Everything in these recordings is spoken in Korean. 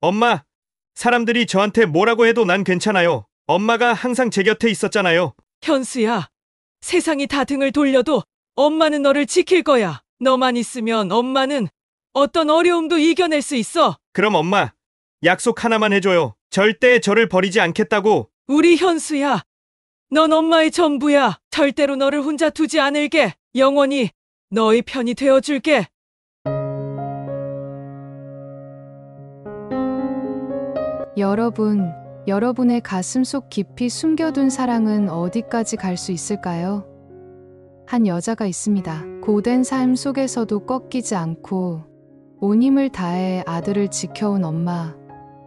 엄마, 사람들이 저한테 뭐라고 해도 난 괜찮아요. 엄마가 항상 제 곁에 있었잖아요. 현수야, 세상이 다 등을 돌려도 엄마는 너를 지킬 거야. 너만 있으면 엄마는 어떤 어려움도 이겨낼 수 있어. 그럼 엄마, 약속 하나만 해줘요. 절대 저를 버리지 않겠다고. 우리 현수야, 넌 엄마의 전부야. 절대로 너를 혼자 두지 않을게. 영원히 너의 편이 되어줄게. 여러분, 여러분의 가슴속 깊이 숨겨둔 사랑은 어디까지 갈 수 있을까요? 한 여자가 있습니다. 고된 삶 속에서도 꺾이지 않고 온 힘을 다해 아들을 지켜온 엄마,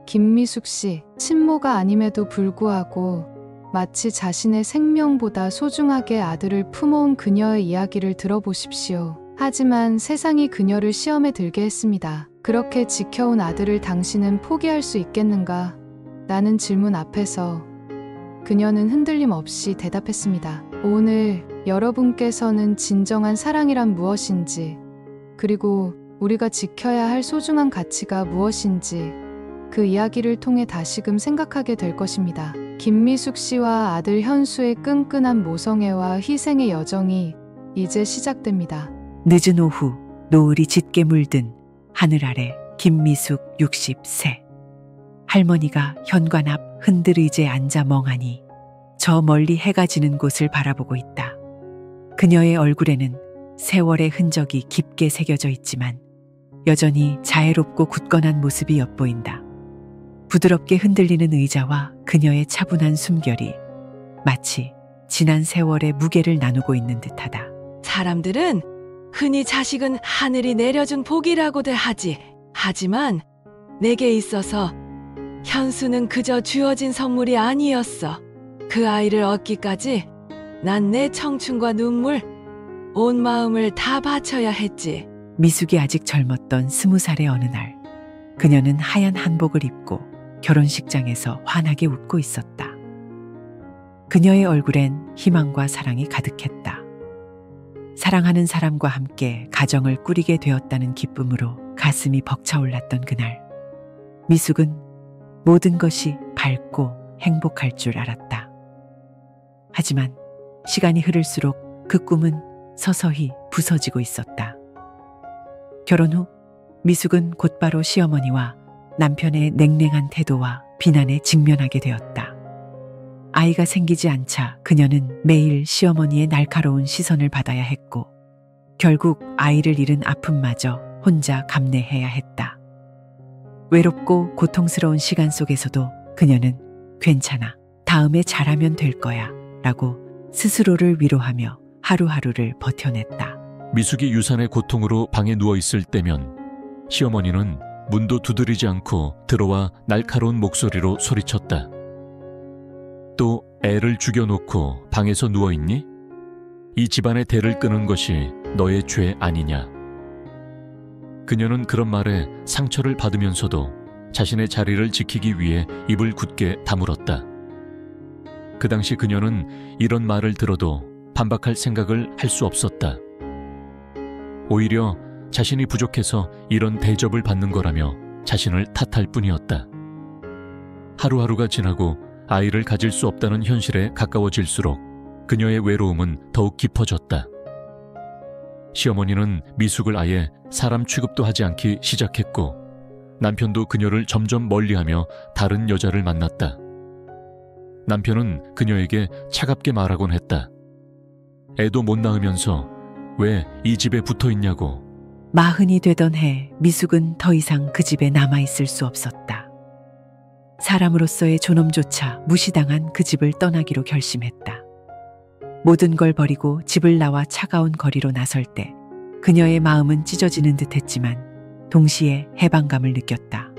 김미숙 씨. 친모가 아님에도 불구하고 마치 자신의 생명보다 소중하게 아들을 품어온 그녀의 이야기를 들어보십시오. 하지만 세상이 그녀를 시험에 들게 했습니다. 그렇게 지켜온 아들을 당신은 포기할 수 있겠는가? 라는 질문 앞에서 그녀는 흔들림 없이 대답했습니다. 오늘 여러분께서는 진정한 사랑이란 무엇인지, 그리고 우리가 지켜야 할 소중한 가치가 무엇인지 그 이야기를 통해 다시금 생각하게 될 것입니다. 김미숙 씨와 아들 현수의 끈끈한 모성애와 희생의 여정이 이제 시작됩니다. 늦은 오후 노을이 짙게 물든 하늘 아래 김미숙 60세. 할머니가 현관 앞 흔들의자에 앉아 멍하니 저 멀리 해가 지는 곳을 바라보고 있다. 그녀의 얼굴에는 세월의 흔적이 깊게 새겨져 있지만 여전히 자애롭고 굳건한 모습이 엿보인다. 부드럽게 흔들리는 의자와 그녀의 차분한 숨결이 마치 지난 세월의 무게를 나누고 있는 듯하다. 사람들은 흔히 자식은 하늘이 내려준 복이라고들 하지. 하지만 내게 있어서 현수는 그저 주어진 선물이 아니었어. 그 아이를 얻기까지 난 내 청춘과 눈물, 온 마음을 다 바쳐야 했지. 미숙이 아직 젊었던 20살의 어느 날, 그녀는 하얀 한복을 입고 결혼식장에서 환하게 웃고 있었다. 그녀의 얼굴엔 희망과 사랑이 가득했다. 사랑하는 사람과 함께 가정을 꾸리게 되었다는 기쁨으로 가슴이 벅차올랐던 그날, 미숙은 모든 것이 밝고 행복할 줄 알았다. 하지만 시간이 흐를수록 그 꿈은 서서히 부서지고 있었다. 결혼 후 미숙은 곧바로 시어머니와 남편의 냉랭한 태도와 비난에 직면하게 되었다. 아이가 생기지 않자 그녀는 매일 시어머니의 날카로운 시선을 받아야 했고, 결국 아이를 잃은 아픔마저 혼자 감내해야 했다. 외롭고 고통스러운 시간 속에서도 그녀는 괜찮아, 다음에 잘하면 될 거야 라고 스스로를 위로하며 하루하루를 버텨냈다. 미숙이 유산의 고통으로 방에 누워있을 때면 시어머니는 문도 두드리지 않고 들어와 날카로운 목소리로 소리쳤다. 또 애를 죽여놓고 방에서 누워있니? 이 집안의 대를 끄는 것이 너의 죄 아니냐. 그녀는 그런 말에 상처를 받으면서도 자신의 자리를 지키기 위해 입을 굳게 다물었다. 그 당시 그녀는 이런 말을 들어도 반박할 생각을 할 수 없었다. 오히려 자신이 부족해서 이런 대접을 받는 거라며 자신을 탓할 뿐이었다. 하루하루가 지나고 아이를 가질 수 없다는 현실에 가까워질수록 그녀의 외로움은 더욱 깊어졌다. 시어머니는 미숙을 아예 사람 취급도 하지 않기 시작했고, 남편도 그녀를 점점 멀리하며 다른 여자를 만났다. 남편은 그녀에게 차갑게 말하곤 했다. 애도 못 낳으면서 왜 이 집에 붙어있냐고. 40이 되던 해 미숙은 더 이상 그 집에 남아있을 수 없었다. 사람으로서의 존엄조차 무시당한 그 집을 떠나기로 결심했다. 모든 걸 버리고 집을 나와 차가운 거리로 나설 때 그녀의 마음은 찢어지는 듯 했지만 동시에 해방감을 느꼈다.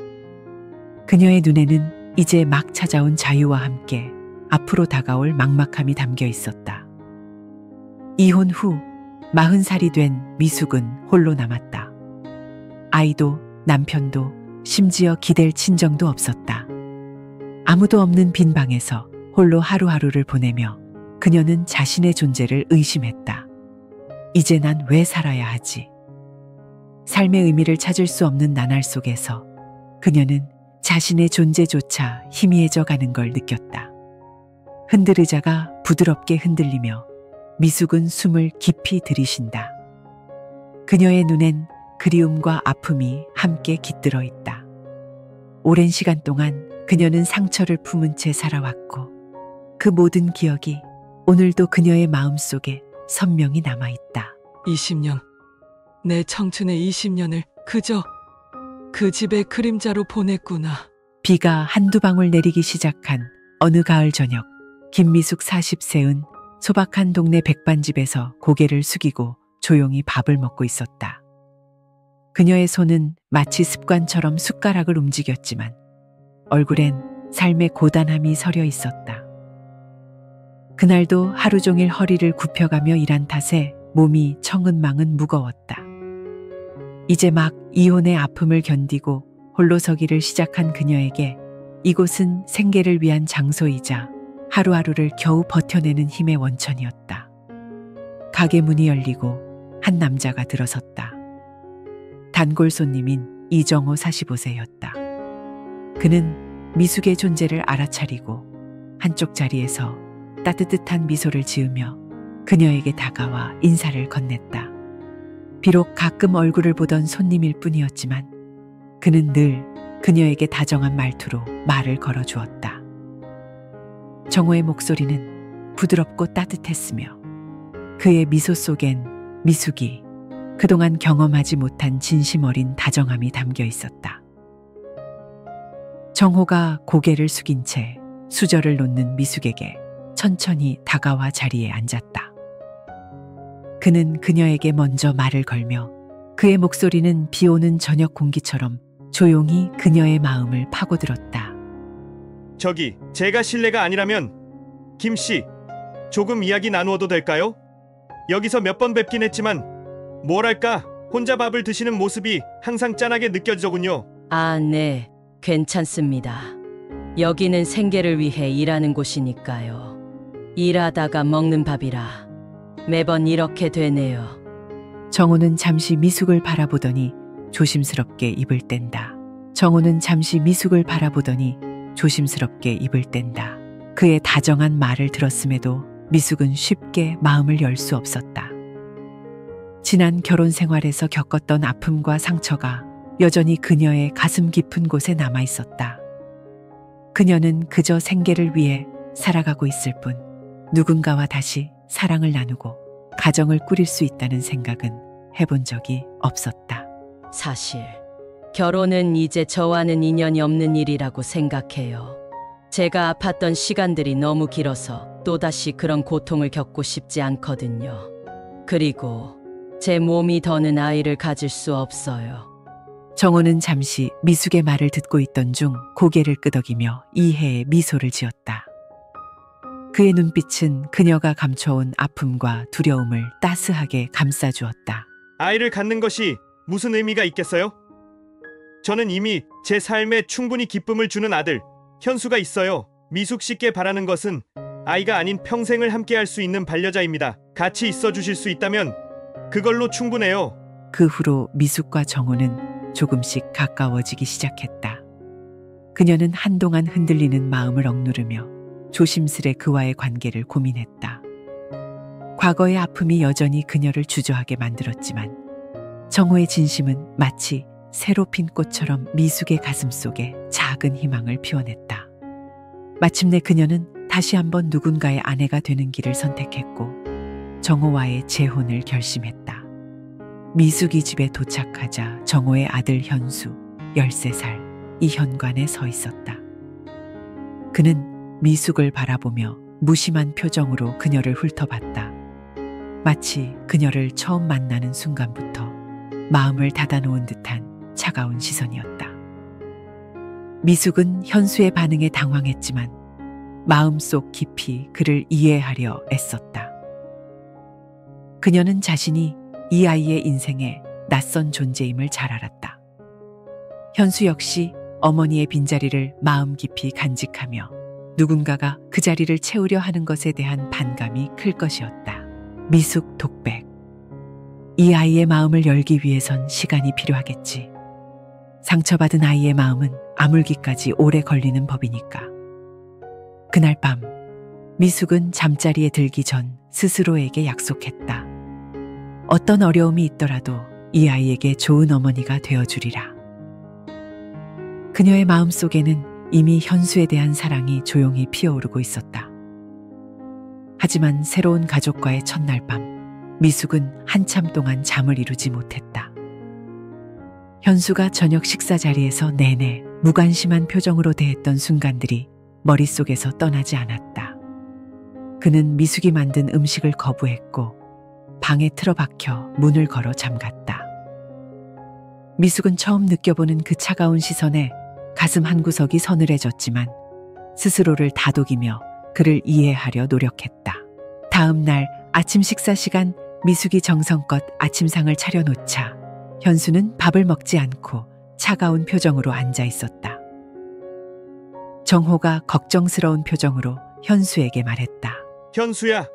그녀의 눈에는 이제 막 찾아온 자유와 함께 앞으로 다가올 막막함이 담겨 있었다. 이혼 후 40살이 된 미숙은 홀로 남았다. 아이도 남편도 심지어 기댈 친정도 없었다. 아무도 없는 빈 방에서 홀로 하루하루를 보내며 그녀는 자신의 존재를 의심했다. 이제 난 왜 살아야 하지? 삶의 의미를 찾을 수 없는 나날 속에서 그녀는 자신의 존재조차 희미해져 가는 걸 느꼈다. 흔들 의자가 부드럽게 흔들리며 미숙은 숨을 깊이 들이쉰다. 그녀의 눈엔 그리움과 아픔이 함께 깃들어 있다. 오랜 시간 동안 그녀는 상처를 품은 채 살아왔고 그 모든 기억이 오늘도 그녀의 마음속에 선명히 남아있다. 20년. 내 청춘의 20년을 그저 그 집의 그림자로 보냈구나. 비가 한두 방울 내리기 시작한 어느 가을 저녁, 김미숙 40세은 소박한 동네 백반집에서 고개를 숙이고 조용히 밥을 먹고 있었다. 그녀의 손은 마치 습관처럼 숟가락을 움직였지만 얼굴엔 삶의 고단함이 서려 있었다. 그날도 하루 종일 허리를 굽혀가며 일한 탓에 몸이 청은망은 무거웠다. 이제 막 이혼의 아픔을 견디고 홀로 서기를 시작한 그녀에게 이곳은 생계를 위한 장소이자 하루하루를 겨우 버텨내는 힘의 원천이었다. 가게 문이 열리고 한 남자가 들어섰다. 단골 손님인 이정호 45세였다. 그는 미숙의 존재를 알아차리고 한쪽 자리에서 따뜻한 미소를 지으며 그녀에게 다가와 인사를 건넸다. 비록 가끔 얼굴을 보던 손님일 뿐이었지만 그는 늘 그녀에게 다정한 말투로 말을 걸어주었다. 정호의 목소리는 부드럽고 따뜻했으며 그의 미소 속엔 미숙이 그동안 경험하지 못한 진심 어린 다정함이 담겨 있었다. 정호가 고개를 숙인 채 수저를 놓는 미숙에게 천천히 다가와 자리에 앉았다. 그는 그녀에게 먼저 말을 걸며 그의 목소리는 비 오는 저녁 공기처럼 조용히 그녀의 마음을 파고들었다. 저기, 제가 실례가 아니라면 김씨, 조금 이야기 나누어도 될까요? 여기서 몇 번 뵙긴 했지만 뭐랄까, 혼자 밥을 드시는 모습이 항상 짠하게 느껴지더군요. 아, 네. 괜찮습니다. 여기는 생계를 위해 일하는 곳이니까요. 일하다가 먹는 밥이라 매번 이렇게 되네요. 정호는 잠시 미숙을 바라보더니 조심스럽게 입을 뗀다. 정호는 잠시 미숙을 바라보더니 조심스럽게 입을 뗀다. 그의 다정한 말을 들었음에도 미숙은 쉽게 마음을 열 수 없었다. 지난 결혼 생활에서 겪었던 아픔과 상처가 여전히 그녀의 가슴 깊은 곳에 남아 있었다. 그녀는 그저 생계를 위해 살아가고 있을 뿐 누군가와 다시 사랑을 나누고 가정을 꾸릴 수 있다는 생각은 해본 적이 없었다. 사실 결혼은 이제 저와는 인연이 없는 일이라고 생각해요. 제가 아팠던 시간들이 너무 길어서 또다시 그런 고통을 겪고 싶지 않거든요. 그리고 제 몸이 더는 아이를 가질 수 없어요. 정호는 잠시 미숙의 말을 듣고 있던 중 고개를 끄덕이며 이해의 미소를 지었다. 그의 눈빛은 그녀가 감춰온 아픔과 두려움을 따스하게 감싸주었다. 아이를 갖는 것이 무슨 의미가 있겠어요? 저는 이미 제 삶에 충분히 기쁨을 주는 아들, 현수가 있어요. 미숙 씨께 바라는 것은 아이가 아닌 평생을 함께할 수 있는 반려자입니다. 같이 있어 주실 수 있다면 그걸로 충분해요. 그 후로 미숙과 정호는 조금씩 가까워지기 시작했다. 그녀는 한동안 흔들리는 마음을 억누르며 조심스레 그와의 관계를 고민했다. 과거의 아픔이 여전히 그녀를 주저하게 만들었지만 정호의 진심은 마치 새로 핀 꽃처럼 미숙의 가슴 속에 작은 희망을 피워냈다. 마침내 그녀는 다시 한번 누군가의 아내가 되는 길을 선택했고 정호와의 재혼을 결심했다. 미숙이 집에 도착하자 정호의 아들 현수 13살 이 현관에 서 있었다. 그는 미숙을 바라보며 무심한 표정으로 그녀를 훑어봤다. 마치 그녀를 처음 만나는 순간부터 마음을 닫아놓은 듯한 차가운 시선이었다. 미숙은 현수의 반응에 당황했지만 마음속 깊이 그를 이해하려 애썼다. 그녀는 자신이 이 아이의 인생에 낯선 존재임을 잘 알았다. 현수 역시 어머니의 빈자리를 마음 깊이 간직하며 누군가가 그 자리를 채우려 하는 것에 대한 반감이 클 것이었다. 미숙 독백. 이 아이의 마음을 열기 위해선 시간이 필요하겠지. 상처받은 아이의 마음은 아물기까지 오래 걸리는 법이니까. 그날 밤 미숙은 잠자리에 들기 전 스스로에게 약속했다. 어떤 어려움이 있더라도 이 아이에게 좋은 어머니가 되어주리라. 그녀의 마음속에는 이미 현수에 대한 사랑이 조용히 피어오르고 있었다. 하지만 새로운 가족과의 첫날 밤, 미숙은 한참 동안 잠을 이루지 못했다. 현수가 저녁 식사 자리에서 내내 무관심한 표정으로 대했던 순간들이 머릿속에서 떠나지 않았다. 그는 미숙이 만든 음식을 거부했고 방에 틀어박혀 문을 걸어 잠갔다. 미숙은 처음 느껴보는 그 차가운 시선에 가슴 한구석이 서늘해졌지만 스스로를 다독이며 그를 이해하려 노력했다. 다음 날 아침 식사 시간, 미숙이 정성껏 아침상을 차려놓자 현수는 밥을 먹지 않고 차가운 표정으로 앉아 있었다. 정호가 걱정스러운 표정으로 현수에게 말했다. 현수야,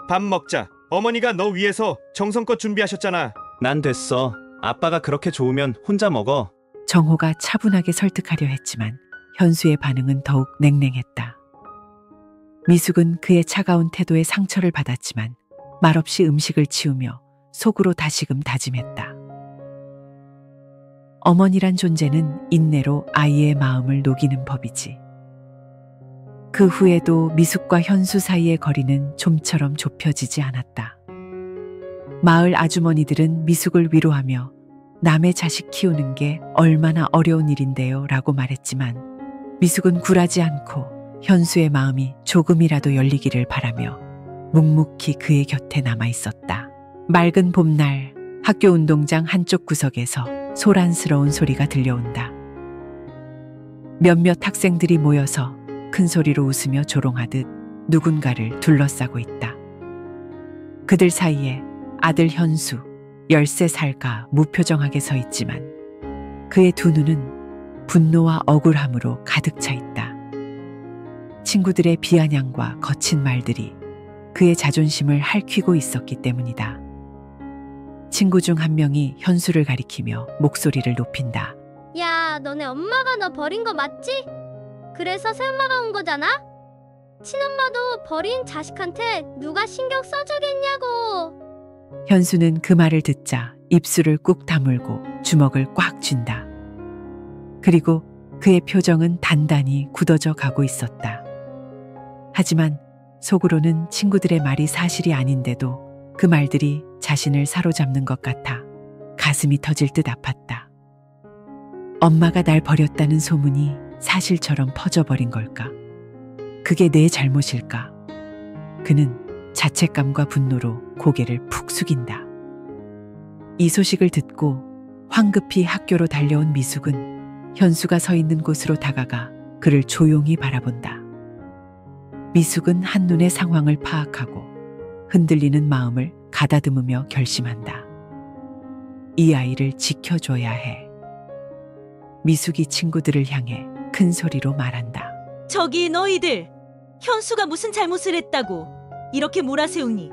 밥 먹자. 어머니가 너 위해서 정성껏 준비하셨잖아. 난 됐어. 아빠가 그렇게 좋으면 혼자 먹어. 정호가 차분하게 설득하려 했지만 현수의 반응은 더욱 냉랭했다. 미숙은 그의 차가운 태도에 상처를 받았지만 말없이 음식을 치우며 속으로 다시금 다짐했다. 어머니란 존재는 인내로 아이의 마음을 녹이는 법이지. 그 후에도 미숙과 현수 사이의 거리는 좀처럼 좁혀지지 않았다. 마을 아주머니들은 미숙을 위로하며 남의 자식 키우는 게 얼마나 어려운 일인데요 라고 말했지만 미숙은 굴하지 않고 현수의 마음이 조금이라도 열리기를 바라며 묵묵히 그의 곁에 남아 있었다. 맑은 봄날 학교 운동장 한쪽 구석에서 소란스러운 소리가 들려온다. 몇몇 학생들이 모여서 큰 소리로 웃으며 조롱하듯 누군가를 둘러싸고 있다. 그들 사이에 아들 현수 13살가 무표정하게 서 있지만 그의 두 눈은 분노와 억울함으로 가득 차 있다. 친구들의 비아냥과 거친 말들이 그의 자존심을 핥히고 있었기 때문이다. 친구 중 한 명이 현수를 가리키며 목소리를 높인다. 야, 너네 엄마가 너 버린 거 맞지? 그래서 새엄마가 온 거잖아? 친엄마도 버린 자식한테 누가 신경 써주겠냐고. 현수는 그 말을 듣자 입술을 꾹 다물고 주먹을 꽉 쥔다. 그리고 그의 표정은 단단히 굳어져 가고 있었다. 하지만 속으로는 친구들의 말이 사실이 아닌데도 그 말들이 자신을 사로잡는 것 같아 가슴이 터질 듯 아팠다. 엄마가 날 버렸다는 소문이 사실처럼 퍼져버린 걸까? 그게 내 잘못일까? 그는 자책감과 분노로 고개를 푹 숙인다. 이 소식을 듣고 황급히 학교로 달려온 미숙은 현수가 서 있는 곳으로 다가가 그를 조용히 바라본다. 미숙은 한눈에 상황을 파악하고 흔들리는 마음을 가다듬으며 결심한다. 이 아이를 지켜줘야 해. 미숙이 친구들을 향해 큰 소리로 말한다. 저기 너희들, 현수가 무슨 잘못을 했다고 이렇게 몰아세우니?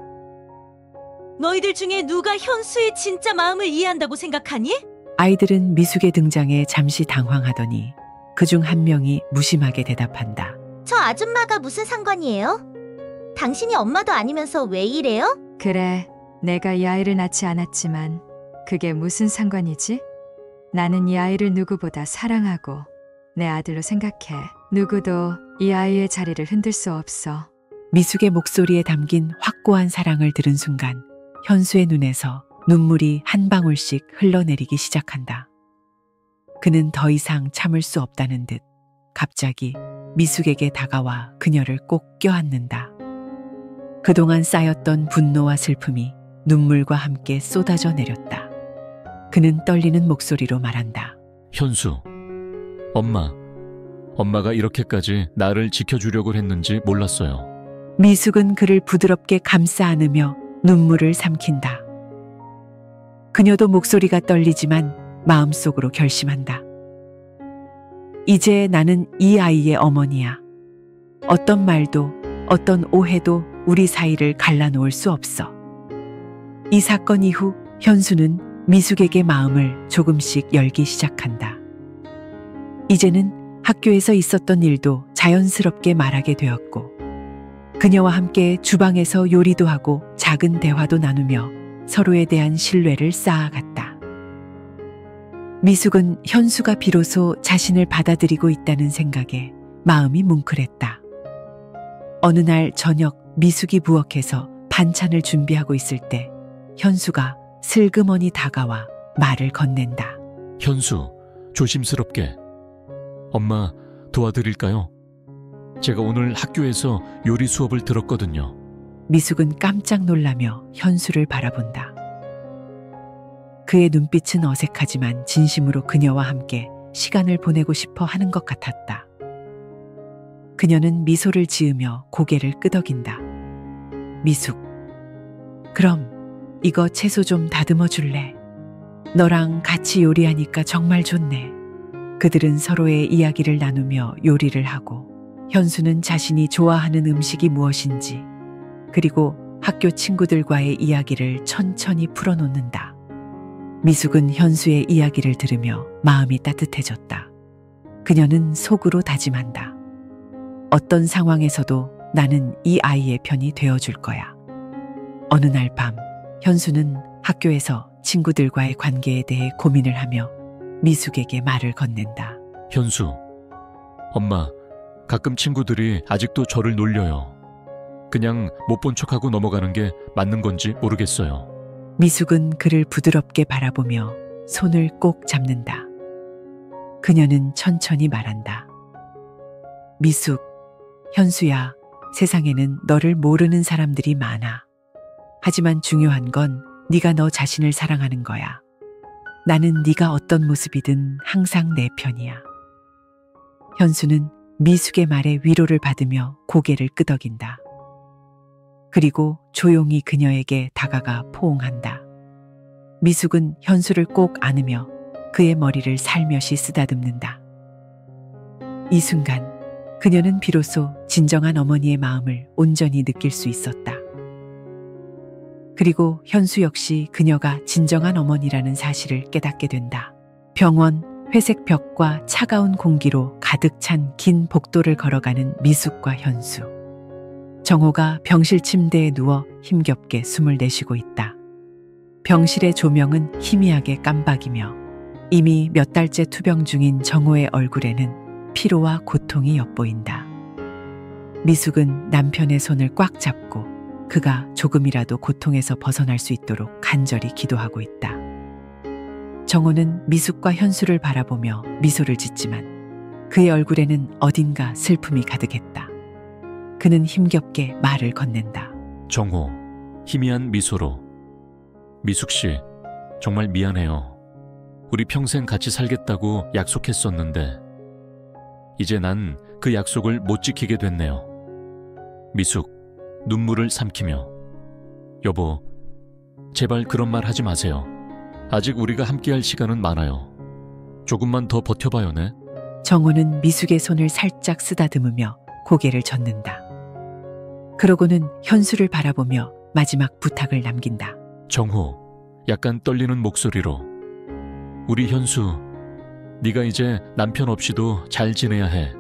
너희들 중에 누가 현수의 진짜 마음을 이해한다고 생각하니? 아이들은 미숙의 등장에 잠시 당황하더니 그중 한 명이 무심하게 대답한다. 저 아줌마가 무슨 상관이에요? 당신이 엄마도 아니면서 왜 이래요? 그래, 내가 이 아이를 낳지 않았지만 그게 무슨 상관이지? 나는 이 아이를 누구보다 사랑하고 내 아들로 생각해. 누구도 이 아이의 자리를 흔들 수 없어. 미숙의 목소리에 담긴 확고한 사랑을 들은 순간 현수의 눈에서 눈물이 한 방울씩 흘러내리기 시작한다. 그는 더 이상 참을 수 없다는 듯 갑자기 미숙에게 다가와 그녀를 꼭 껴안는다. 그동안 쌓였던 분노와 슬픔이 눈물과 함께 쏟아져 내렸다. 그는 떨리는 목소리로 말한다. 현수, 엄마가 이렇게까지 나를 지켜주려고 했는지 몰랐어요. 미숙은 그를 부드럽게 감싸 안으며 눈물을 삼킨다. 그녀도 목소리가 떨리지만 마음속으로 결심한다. 이제 나는 이 아이의 어머니야. 어떤 말도, 어떤 오해도 우리 사이를 갈라놓을 수 없어. 이 사건 이후 현수는 미숙에게 마음을 조금씩 열기 시작한다. 이제는 학교에서 있었던 일도 자연스럽게 말하게 되었고, 그녀와 함께 주방에서 요리도 하고 작은 대화도 나누며 서로에 대한 신뢰를 쌓아갔다. 미숙은 현수가 비로소 자신을 받아들이고 있다는 생각에 마음이 뭉클했다. 어느 날 저녁 미숙이 부엌에서 반찬을 준비하고 있을 때 현수가 슬그머니 다가와 말을 건넨다. 현수, 조심스럽게. 엄마, 도와드릴까요? 제가 오늘 학교에서 요리 수업을 들었거든요. 미숙은 깜짝 놀라며 현수를 바라본다. 그의 눈빛은 어색하지만 진심으로 그녀와 함께 시간을 보내고 싶어 하는 것 같았다. 그녀는 미소를 지으며 고개를 끄덕인다. 미숙, 그럼 이거 채소 좀 다듬어 줄래? 너랑 같이 요리하니까 정말 좋네. 그들은 서로의 이야기를 나누며 요리를 하고, 현수는 자신이 좋아하는 음식이 무엇인지, 그리고 학교 친구들과의 이야기를 천천히 풀어놓는다. 미숙은 현수의 이야기를 들으며 마음이 따뜻해졌다. 그녀는 속으로 다짐한다. 어떤 상황에서도 나는 이 아이의 편이 되어줄 거야. 어느 날 밤, 현수는 학교에서 친구들과의 관계에 대해 고민을 하며 미숙에게 말을 건넨다. 현수, 엄마, 가끔 친구들이 아직도 저를 놀려요. 그냥 못 본 척하고 넘어가는 게 맞는 건지 모르겠어요. 미숙은 그를 부드럽게 바라보며 손을 꼭 잡는다. 그녀는 천천히 말한다. 미숙, 현수야, 세상에는 너를 모르는 사람들이 많아. 하지만 중요한 건 네가 너 자신을 사랑하는 거야. 나는 네가 어떤 모습이든 항상 내 편이야. 현수는 미숙의 말에 위로를 받으며 고개를 끄덕인다. 그리고 조용히 그녀에게 다가가 포옹한다. 미숙은 현수를 꼭 안으며 그의 머리를 살며시 쓰다듬는다. 이 순간 그녀는 비로소 진정한 어머니의 마음을 온전히 느낄 수 있었다. 그리고 현수 역시 그녀가 진정한 어머니라는 사실을 깨닫게 된다. 병원, 회색 벽과 차가운 공기로 가득 찬 긴 복도를 걸어가는 미숙과 현수. 정호가 병실 침대에 누워 힘겹게 숨을 내쉬고 있다. 병실의 조명은 희미하게 깜박이며 이미 몇 달째 투병 중인 정호의 얼굴에는 피로와 고통이 엿보인다. 미숙은 남편의 손을 꽉 잡고 그가 조금이라도 고통에서 벗어날 수 있도록 간절히 기도하고 있다. 정호는 미숙과 현수를 바라보며 미소를 짓지만 그의 얼굴에는 어딘가 슬픔이 가득했다. 그는 힘겹게 말을 건넨다. 정호, 희미한 미소로. 미숙 씨, 정말 미안해요. 우리 평생 같이 살겠다고 약속했었는데 이제 난 그 약속을 못 지키게 됐네요. 미숙, 눈물을 삼키며. 여보, 제발 그런 말 하지 마세요. 아직 우리가 함께할 시간은 많아요. 조금만 더 버텨봐요, 네. 정호는 미숙의 손을 살짝 쓰다듬으며 고개를 젓는다. 그러고는 현수를 바라보며 마지막 부탁을 남긴다. 정호, 약간 떨리는 목소리로. 우리 현수, 네가 이제 남편 없이도 잘 지내야 해.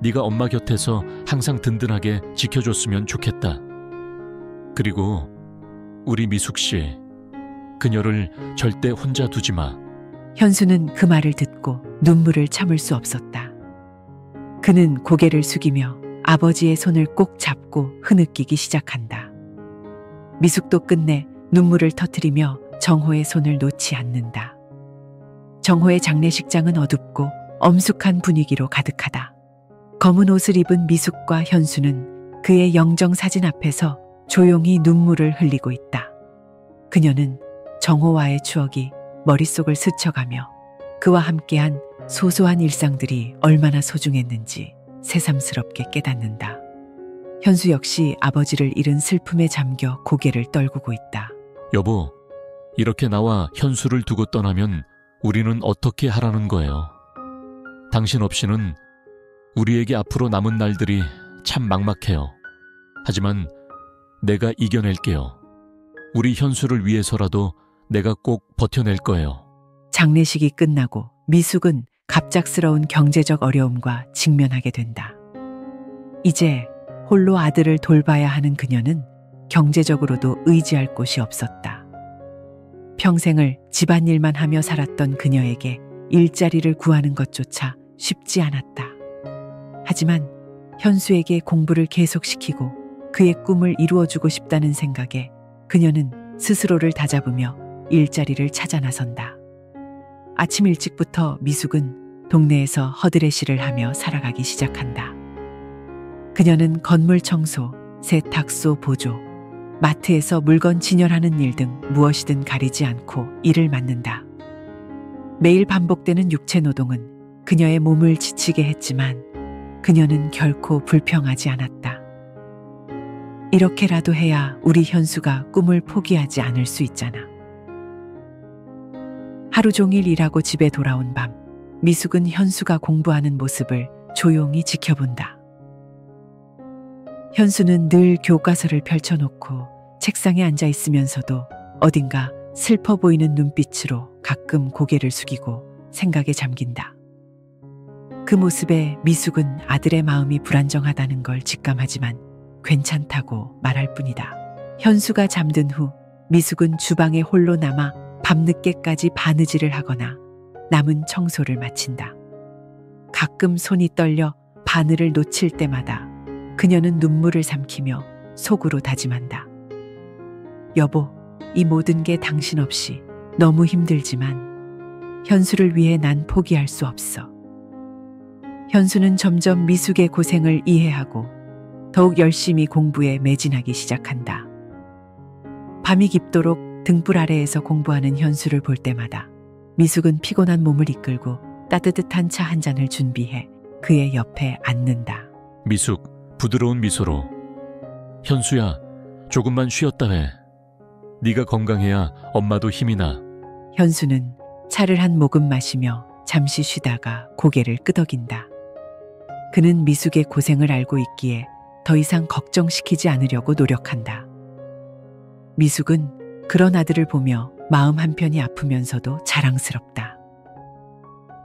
네가 엄마 곁에서 항상 든든하게 지켜줬으면 좋겠다. 그리고 우리 미숙 씨, 그녀를 절대 혼자 두지 마. 현수는 그 말을 듣고 눈물을 참을 수 없었다. 그는 고개를 숙이며 아버지의 손을 꼭 잡고 흐느끼기 시작한다. 미숙도 끝내 눈물을 터뜨리며 정호의 손을 놓지 않는다. 정호의 장례식장은 어둡고 엄숙한 분위기로 가득하다. 검은 옷을 입은 미숙과 현수는 그의 영정사진 앞에서 조용히 눈물을 흘리고 있다. 그녀는 정호와의 추억이 머릿속을 스쳐가며 그와 함께한 소소한 일상들이 얼마나 소중했는지 새삼스럽게 깨닫는다. 현수 역시 아버지를 잃은 슬픔에 잠겨 고개를 떨구고 있다. 여보, 이렇게 나와 현수를 두고 떠나면 우리는 어떻게 하라는 거예요? 당신 없이는 우리에게 앞으로 남은 날들이 참 막막해요. 하지만 내가 이겨낼게요. 우리 현수를 위해서라도 내가 꼭 버텨낼 거예요. 장례식이 끝나고 미숙은 갑작스러운 경제적 어려움과 직면하게 된다. 이제 홀로 아들을 돌봐야 하는 그녀는 경제적으로도 의지할 곳이 없었다. 평생을 집안일만 하며 살았던 그녀에게 일자리를 구하는 것조차 쉽지 않았다. 하지만 현수에게 공부를 계속시키고 그의 꿈을 이루어주고 싶다는 생각에 그녀는 스스로를 다잡으며 일자리를 찾아 나선다. 아침 일찍부터 미숙은 동네에서 허드레시를 하며 살아가기 시작한다. 그녀는 건물 청소, 세탁소 보조, 마트에서 물건 진열하는 일 등 무엇이든 가리지 않고 일을 맡는다. 매일 반복되는 육체 노동은 그녀의 몸을 지치게 했지만 그녀는 결코 불평하지 않았다. 이렇게라도 해야 우리 현수가 꿈을 포기하지 않을 수 있잖아. 하루 종일 일하고 집에 돌아온 밤, 미숙은 현수가 공부하는 모습을 조용히 지켜본다. 현수는 늘 교과서를 펼쳐놓고 책상에 앉아 있으면서도 어딘가 슬퍼 보이는 눈빛으로 가끔 고개를 숙이고 생각에 잠긴다. 그 모습에 미숙은 아들의 마음이 불안정하다는 걸 직감하지만 괜찮다고 말할 뿐이다. 현수가 잠든 후 미숙은 주방에 홀로 남아 밤늦게까지 바느질을 하거나 남은 청소를 마친다. 가끔 손이 떨려 바늘을 놓칠 때마다 그녀는 눈물을 삼키며 속으로 다짐한다. 여보, 이 모든 게 당신 없이 너무 힘들지만 현수를 위해 난 포기할 수 없어. 현수는 점점 미숙의 고생을 이해하고 더욱 열심히 공부에 매진하기 시작한다. 밤이 깊도록 등불 아래에서 공부하는 현수를 볼 때마다 미숙은 피곤한 몸을 이끌고 따뜻한 차 한 잔을 준비해 그의 옆에 앉는다. 미숙 부드러운 미소로 현수야, 조금만 쉬었다 해. 네가 건강해야 엄마도 힘이 나. 현수는 차를 한 모금 마시며 잠시 쉬다가 고개를 끄덕인다. 그는 미숙의 고생을 알고 있기에 더 이상 걱정시키지 않으려고 노력한다. 미숙은 그런 아들을 보며 마음 한편이 아프면서도 자랑스럽다.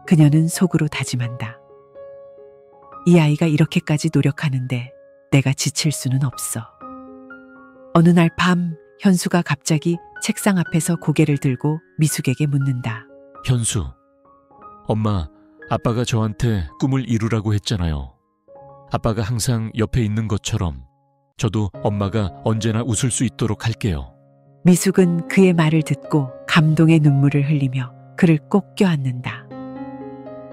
그녀는 속으로 다짐한다. 이 아이가 이렇게까지 노력하는데 내가 지칠 수는 없어. 어느 날 밤 현수가 갑자기 책상 앞에서 고개를 들고 미숙에게 묻는다. 현수, 엄마, 아빠가 저한테 꿈을 이루라고 했잖아요. 아빠가 항상 옆에 있는 것처럼 저도 엄마가 언제나 웃을 수 있도록 할게요. 미숙은 그의 말을 듣고 감동의 눈물을 흘리며 그를 꼭 껴안는다.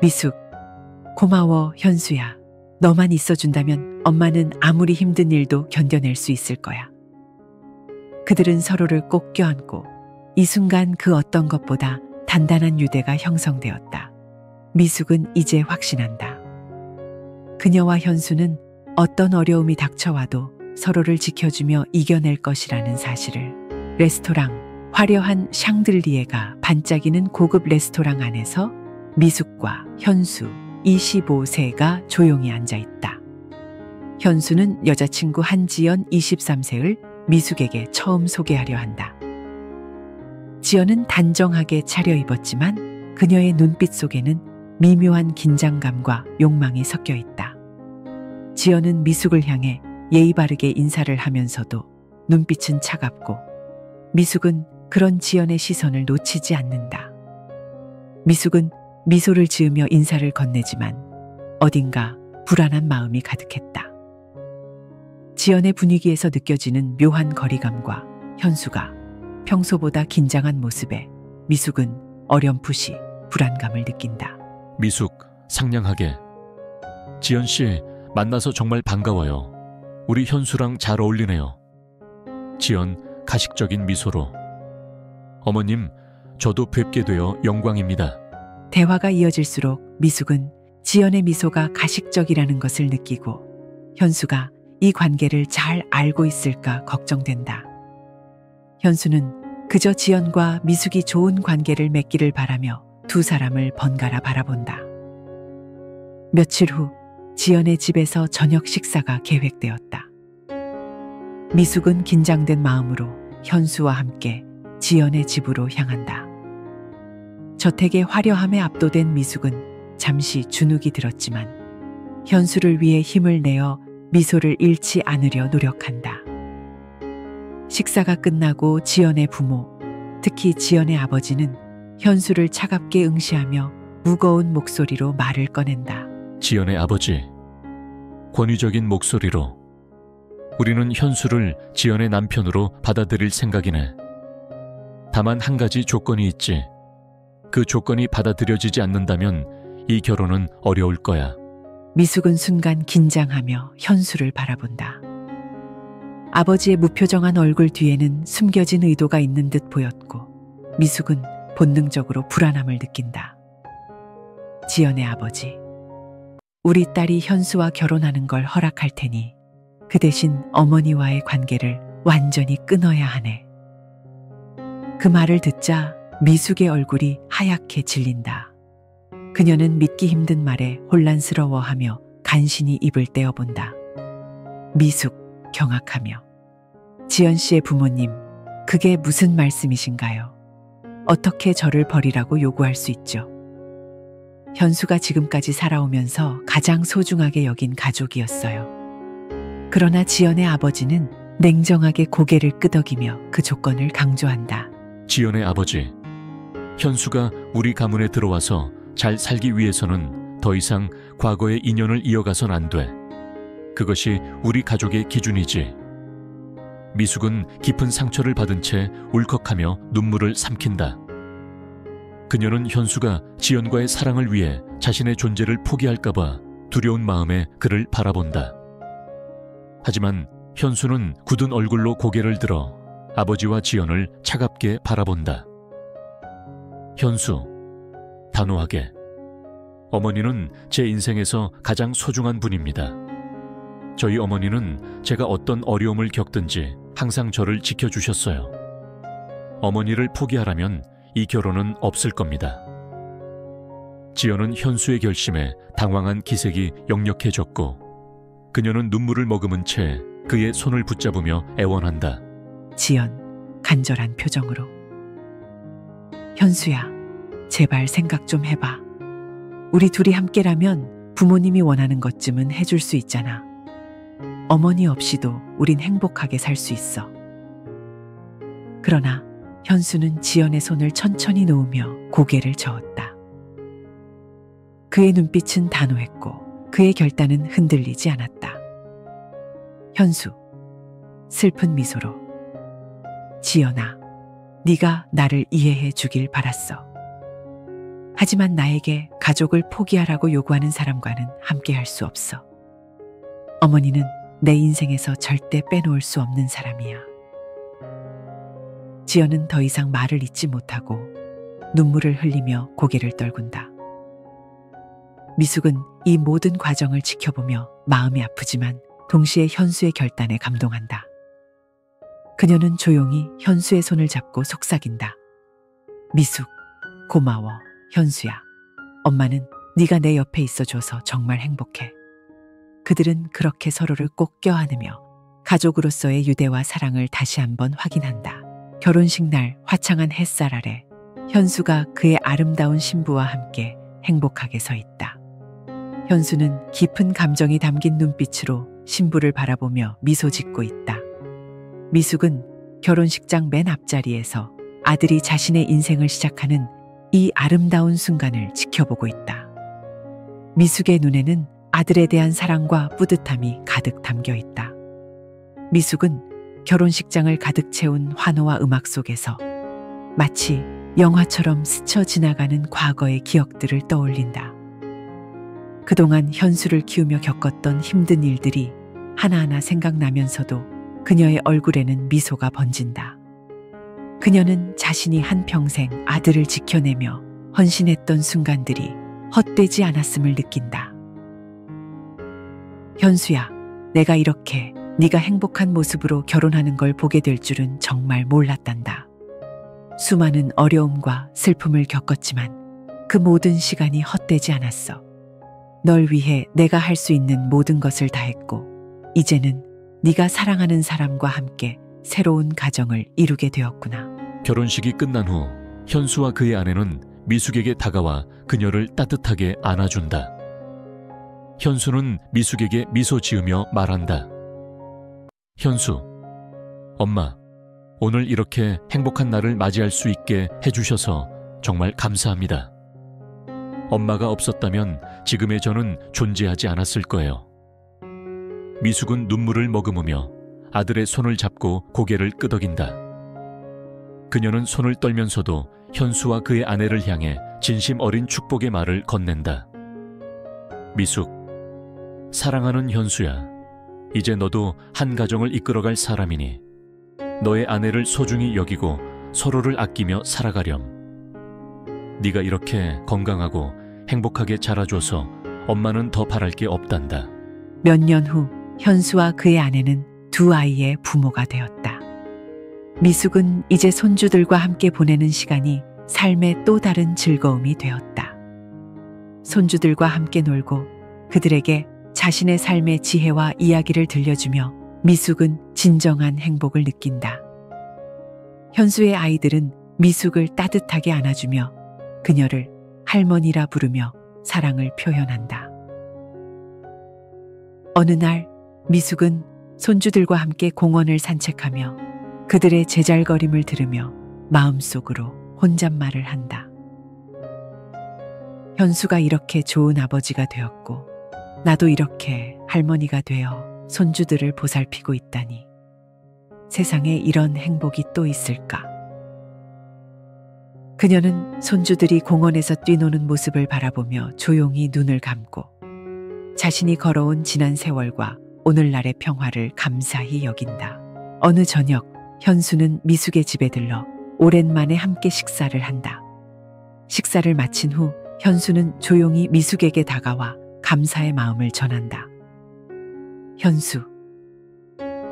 미숙, 고마워 현수야. 너만 있어준다면 엄마는 아무리 힘든 일도 견뎌낼 수 있을 거야. 그들은 서로를 꼭 껴안고 이 순간 그 어떤 것보다 단단한 유대가 형성되었다. 미숙은 이제 확신한다. 그녀와 현수는 어떤 어려움이 닥쳐와도 서로를 지켜주며 이겨낼 것이라는 사실을. 레스토랑, 화려한 샹들리에가 반짝이는 고급 레스토랑 안에서 미숙과 현수 25세가 조용히 앉아있다. 현수는 여자친구 한지연 23세를 미숙에게 처음 소개하려 한다. 지연은 단정하게 차려입었지만 그녀의 눈빛 속에는 미묘한 긴장감과 욕망이 섞여 있다. 지연은 미숙을 향해 예의 바르게 인사를 하면서도 눈빛은 차갑고 미숙은 그런 지연의 시선을 놓치지 않는다. 미숙은 미소를 지으며 인사를 건네지만 어딘가 불안한 마음이 가득했다. 지연의 분위기에서 느껴지는 묘한 거리감과 현수가 평소보다 긴장한 모습에 미숙은 어렴풋이 불안감을 느낀다. 미숙, 상냥하게. 지연 씨, 만나서 정말 반가워요. 우리 현수랑 잘 어울리네요. 지연, 가식적인 미소로. 어머님, 저도 뵙게 되어 영광입니다. 대화가 이어질수록 미숙은 지연의 미소가 가식적이라는 것을 느끼고 현수가 이 관계를 잘 알고 있을까 걱정된다. 현수는 그저 지연과 미숙이 좋은 관계를 맺기를 바라며 두 사람을 번갈아 바라본다. 며칠 후 지연의 집에서 저녁 식사가 계획되었다. 미숙은 긴장된 마음으로 현수와 함께 지연의 집으로 향한다. 저택의 화려함에 압도된 미숙은 잠시 주눅이 들었지만 현수를 위해 힘을 내어 미소를 잃지 않으려 노력한다. 식사가 끝나고 지연의 부모, 특히 지연의 아버지는 현수를 차갑게 응시하며 무거운 목소리로 말을 꺼낸다. 지연의 아버지, 권위적인 목소리로 우리는 현수를 지연의 남편으로 받아들일 생각이네. 다만 한 가지 조건이 있지. 그 조건이 받아들여지지 않는다면 이 결혼은 어려울 거야. 미숙은 순간 긴장하며 현수를 바라본다. 아버지의 무표정한 얼굴 뒤에는 숨겨진 의도가 있는 듯 보였고 미숙은 본능적으로 불안함을 느낀다. 지연의 아버지, 우리 딸이 현수와 결혼하는 걸 허락할 테니 그 대신 어머니와의 관계를 완전히 끊어야 하네. 그 말을 듣자 미숙의 얼굴이 하얗게 질린다. 그녀는 믿기 힘든 말에 혼란스러워하며 간신히 입을 떼어본다. 미숙, 경악하며. 지연 씨의 부모님, 그게 무슨 말씀이신가요? 어떻게 저를 버리라고 요구할 수 있죠? 현수가 지금까지 살아오면서 가장 소중하게 여긴 가족이었어요. 그러나 지연의 아버지는 냉정하게 고개를 끄덕이며 그 조건을 강조한다. 지연의 아버지, 현수가 우리 가문에 들어와서 잘 살기 위해서는 더 이상 과거의 인연을 이어가선 안 돼. 그것이 우리 가족의 기준이지. 미숙은 깊은 상처를 받은 채 울컥하며 눈물을 삼킨다. 그녀는 현수가 지연과의 사랑을 위해 자신의 존재를 포기할까봐 두려운 마음에 그를 바라본다. 하지만 현수는 굳은 얼굴로 고개를 들어 아버지와 지연을 차갑게 바라본다. 현수, 단호하게. 어머니는 제 인생에서 가장 소중한 분입니다. 저희 어머니는 제가 어떤 어려움을 겪든지 항상 저를 지켜주셨어요. 어머니를 포기하라면 이 결혼은 없을 겁니다. 지연은 현수의 결심에 당황한 기색이 역력해졌고 그녀는 눈물을 머금은 채 그의 손을 붙잡으며 애원한다. 지연, 간절한 표정으로. 현수야, 제발 생각 좀 해봐. 우리 둘이 함께라면 부모님이 원하는 것쯤은 해줄 수 있잖아. 어머니 없이도 우린 행복하게 살 수 있어. 그러나 현수는 지연의 손을 천천히 놓으며 고개를 저었다. 그의 눈빛은 단호했고 그의 결단은 흔들리지 않았다. 현수, 슬픈 미소로. 지연아, 네가 나를 이해해 주길 바랐어. 하지만 나에게 가족을 포기하라고 요구하는 사람과는 함께할 수 없어. 어머니는 내 인생에서 절대 빼놓을 수 없는 사람이야. 지연은 더 이상 말을 잇지 못하고 눈물을 흘리며 고개를 떨군다. 미숙은 이 모든 과정을 지켜보며 마음이 아프지만 동시에 현수의 결단에 감동한다. 그녀는 조용히 현수의 손을 잡고 속삭인다. 미숙, 고마워, 현수야. 엄마는 네가 내 옆에 있어줘서 정말 행복해. 그들은 그렇게 서로를 꼭 껴안으며 가족으로서의 유대와 사랑을 다시 한번 확인한다. 결혼식 날 화창한 햇살 아래 현수가 그의 아름다운 신부와 함께 행복하게 서 있다. 현수는 깊은 감정이 담긴 눈빛으로 신부를 바라보며 미소 짓고 있다. 미숙은 결혼식장 맨 앞자리에서 아들이 자신의 인생을 시작하는 이 아름다운 순간을 지켜보고 있다. 미숙의 눈에는 아들에 대한 사랑과 뿌듯함이 가득 담겨 있다. 미숙은 결혼식장을 가득 채운 환호와 음악 속에서 마치 영화처럼 스쳐 지나가는 과거의 기억들을 떠올린다. 그동안 현수를 키우며 겪었던 힘든 일들이 하나하나 생각나면서도 그녀의 얼굴에는 미소가 번진다. 그녀는 자신이 한평생 아들을 지켜내며 헌신했던 순간들이 헛되지 않았음을 느낀다. 현수야, 내가 이렇게 네가 행복한 모습으로 결혼하는 걸 보게 될 줄은 정말 몰랐단다. 수많은 어려움과 슬픔을 겪었지만 그 모든 시간이 헛되지 않았어. 널 위해 내가 할 수 있는 모든 것을 다했고 이제는 네가 사랑하는 사람과 함께 새로운 가정을 이루게 되었구나. 결혼식이 끝난 후 현수와 그의 아내는 미숙에게 다가와 그녀를 따뜻하게 안아준다. 현수는 미숙에게 미소 지으며 말한다. 현수, 엄마, 오늘 이렇게 행복한 날을 맞이할 수 있게 해주셔서 정말 감사합니다. 엄마가 없었다면 지금의 저는 존재하지 않았을 거예요. 미숙은 눈물을 머금으며 아들의 손을 잡고 고개를 끄덕인다. 그녀는 손을 떨면서도 현수와 그의 아내를 향해 진심 어린 축복의 말을 건넨다. 미숙, 사랑하는 현수야. 이제 너도 한 가정을 이끌어갈 사람이니 너의 아내를 소중히 여기고 서로를 아끼며 살아가렴. 네가 이렇게 건강하고 행복하게 자라줘서 엄마는 더 바랄 게 없단다. 몇 년 후 현수와 그의 아내는 두 아이의 부모가 되었다. 미숙은 이제 손주들과 함께 보내는 시간이 삶의 또 다른 즐거움이 되었다. 손주들과 함께 놀고 그들에게 자신의 삶의 지혜와 이야기를 들려주며 미숙은 진정한 행복을 느낀다. 현수의 아이들은 미숙을 따뜻하게 안아주며 그녀를 할머니라 부르며 사랑을 표현한다. 어느 날 미숙은 손주들과 함께 공원을 산책하며 그들의 제잘거림을 들으며 마음속으로 혼잣말을 한다. 현수가 이렇게 좋은 아버지가 되었고 나도 이렇게 할머니가 되어 손주들을 보살피고 있다니. 세상에 이런 행복이 또 있을까? 그녀는 손주들이 공원에서 뛰노는 모습을 바라보며 조용히 눈을 감고 자신이 걸어온 지난 세월과 오늘날의 평화를 감사히 여긴다. 어느 저녁 현수는 미숙의 집에 들러 오랜만에 함께 식사를 한다. 식사를 마친 후 현수는 조용히 미숙에게 다가와 감사의 마음을 전한다. 현수,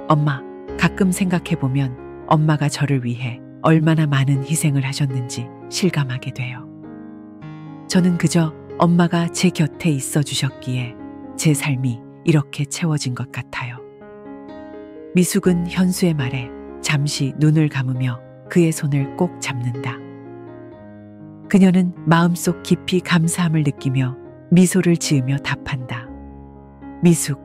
엄마, 가끔 생각해보면 엄마가 저를 위해 얼마나 많은 희생을 하셨는지 실감하게 돼요. 저는 그저 엄마가 제 곁에 있어 주셨기에 제 삶이 이렇게 채워진 것 같아요. 미숙은 현수의 말에 잠시 눈을 감으며 그의 손을 꼭 잡는다. 그녀는 마음속 깊이 감사함을 느끼며 미소를 지으며 답한다. 미숙,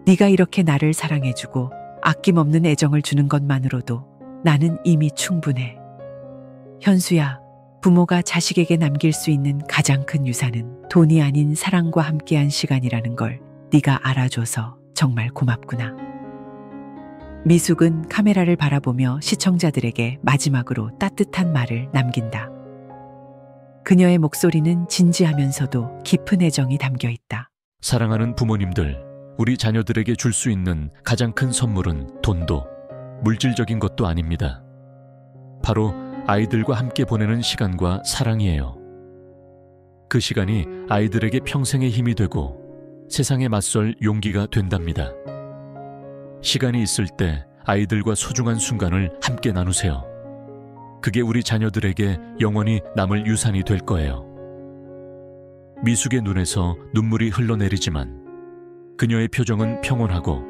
네가 이렇게 나를 사랑해주고 아낌없는 애정을 주는 것만으로도 나는 이미 충분해. 현수야, 부모가 자식에게 남길 수 있는 가장 큰 유산은 돈이 아닌 사랑과 함께한 시간이라는 걸 네가 알아줘서 정말 고맙구나. 미숙은 카메라를 바라보며 시청자들에게 마지막으로 따뜻한 말을 남긴다. 그녀의 목소리는 진지하면서도 깊은 애정이 담겨 있다. 사랑하는 부모님들, 우리 자녀들에게 줄 수 있는 가장 큰 선물은 돈도 물질적인 것도 아닙니다. 바로 아이들과 함께 보내는 시간과 사랑이에요. 그 시간이 아이들에게 평생의 힘이 되고 세상에 맞설 용기가 된답니다. 시간이 있을 때 아이들과 소중한 순간을 함께 나누세요. 그게 우리 자녀들에게 영원히 남을 유산이 될 거예요. 미숙의 눈에서 눈물이 흘러내리지만 그녀의 표정은 평온하고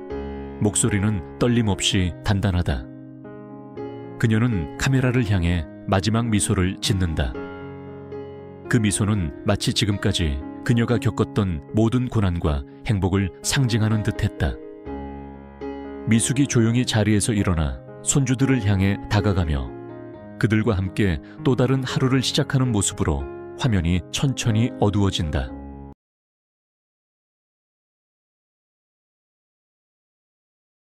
목소리는 떨림 없이 단단하다. 그녀는 카메라를 향해 마지막 미소를 짓는다. 그 미소는 마치 지금까지 그녀가 겪었던 모든 고난과 행복을 상징하는 듯했다. 미숙이 조용히 자리에서 일어나 손주들을 향해 다가가며 그들과 함께 또 다른 하루를 시작하는 모습으로 화면이 천천히 어두워진다.